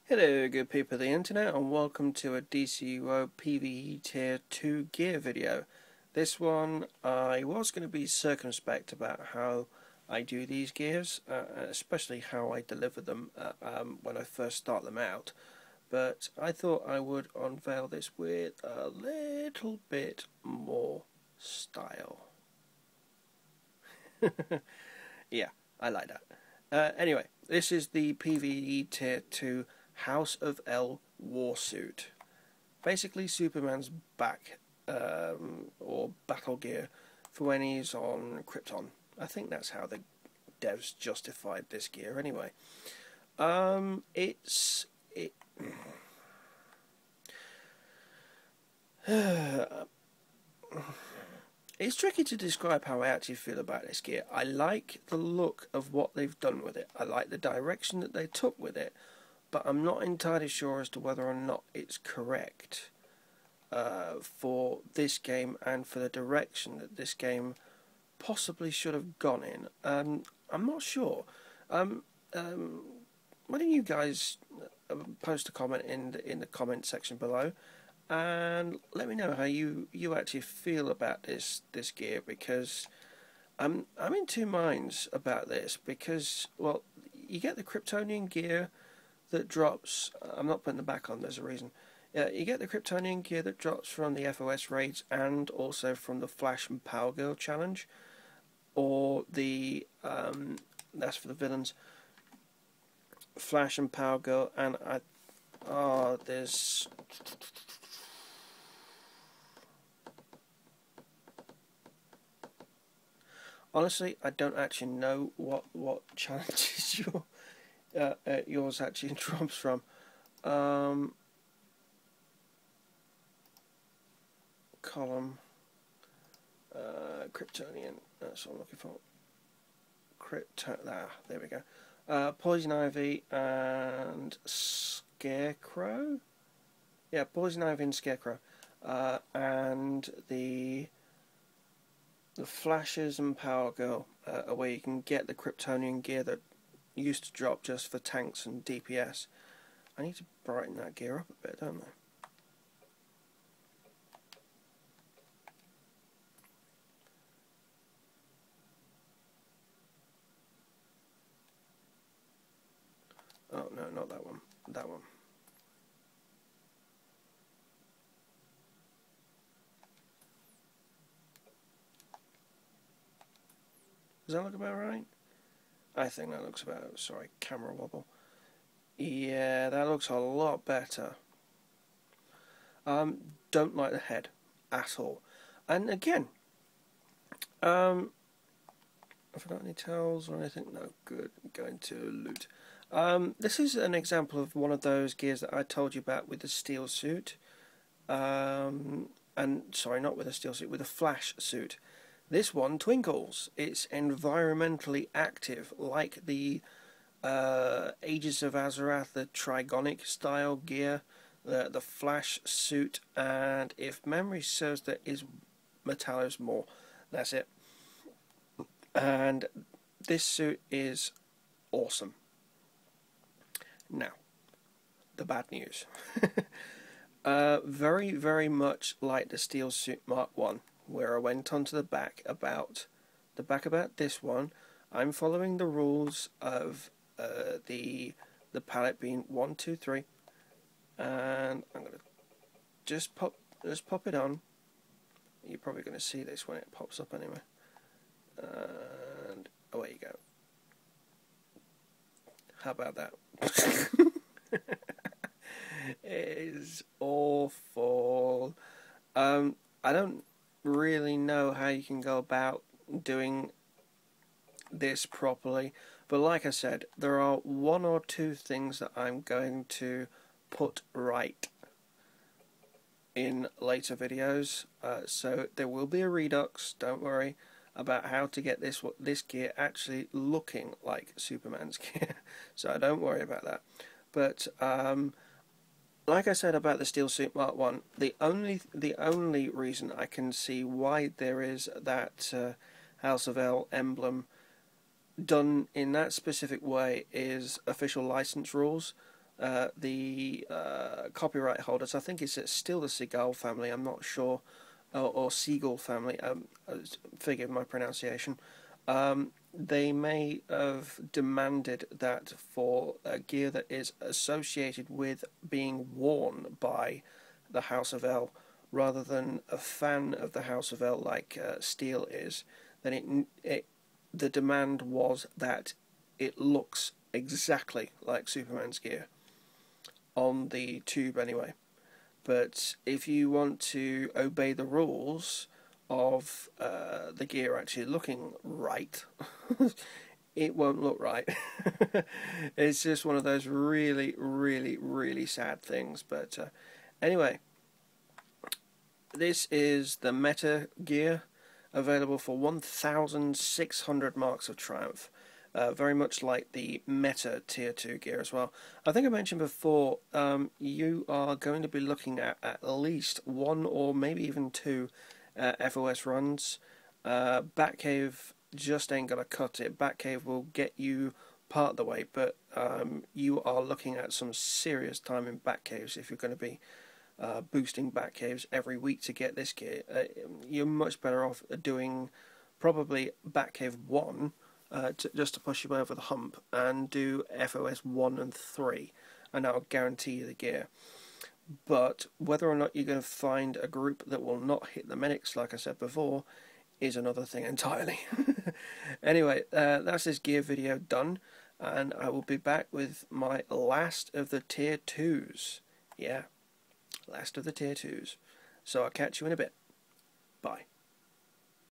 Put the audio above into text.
Hello good people of the internet and welcome to a DCUO PVE tier 2 gear video. This one I was going to be circumspect about how I do these gears, especially how I deliver them when I first start them out, but I thought I would unveil this with a little bit more style. Yeah, I like that. Anyway, this is the PVE tier 2 House of El Warsuit. Basically Superman's back, or battle gear, for when he's on Krypton. I think that's how the devs justified this gear anyway. It's tricky to describe how I actually feel about this gear. I like the look of what they've done with it. I like the direction that they took with it, but I'm not entirely sure as to whether or not it's correct for this game and for the direction that this game possibly should have gone in. I'm not sure. Why don't you guys post a comment in the comment section below and let me know how you actually feel about this gear, because I'm in two minds about this, because, well, you get the Kryptonian gear that drops. I'm not putting the back on, there's a reason. You get the Kryptonian gear that drops from the FOS raids and also from the Flash and Power Girl challenge, or the that's for the villains, Flash and Power Girl, and there's honestly I don't actually know what challenges yours actually drops from. Column, Kryptonian, that's what I'm looking for. There we go. Poison Ivy and Scarecrow. Yeah, Poison Ivy and Scarecrow. And the Flashes and Power Girl are where you can get the Kryptonian gear that used to drop just for tanks and DPS. I need to brighten that gear up a bit, don't I? Oh no, not that one. That one. Does that look about right? I think that looks about... Sorry, camera wobble. Yeah, that looks a lot better. Don't like the head at all. And again, I forgot any towels or anything? No, good. Going to loot. This is an example of one of those gears that I told you about with the steel suit. And sorry, not with a steel suit, with a flash suit. This one, Twinkles. It's environmentally active, like the Ages of Azeroth, the Trigonic style gear, the flash suit, and if memory serves, there is Metallos more. That's it. And this suit is awesome. Now, the bad news. Very, very much like the Steel Suit Mark 1, where I went onto the back about this one. I'm following the rules of the palette being 1, 2, 3, and I'm gonna just pop it on. You're probably going to see this when it pops up anyway. And away you go. How about that? It is awful. I don't really know how you can go about doing this properly, but like I said, there are one or two things that I'm going to put right in later videos, so there will be a redux, don't worry, about how to get this gear actually looking like Superman's gear, so don't worry about that. But like I said about the Steel Suit Mark 1, the only reason I can see why there is that House of El emblem done in that specific way is official license rules. the copyright holders, I think it's still the Seagull family, I'm not sure, or Seagull family, forgive my pronunciation, they may have demanded that for gear that is associated with being worn by the House of El, rather than a fan of the House of El like Steel is, then the demand was that it looks exactly like Superman's gear, on the tube anyway. But if you want to obey the rules of the gear actually looking right, it won't look right. It's just one of those really, really, really sad things. But anyway, this is the Meta gear, available for 1,600 marks of triumph. Very much like the Meta Tier 2 gear as well. I think I mentioned before, you are going to be looking at least one or maybe even two FOS runs. Batcave just ain't gonna cut it. Batcave will get you part of the way, but you are looking at some serious time in Batcaves if you're going to be boosting Batcaves every week to get this gear. You're much better off doing probably Batcave 1 just to push you over the hump, and do FOS 1 and 3, and that'll guarantee you the gear. But whether or not you're going to find a group that will not hit the medics, like I said before, is another thing entirely. Anyway, that's this gear video done, and I will be back with my last of the Tier 2s. Yeah, last of the Tier 2s. So I'll catch you in a bit. Bye.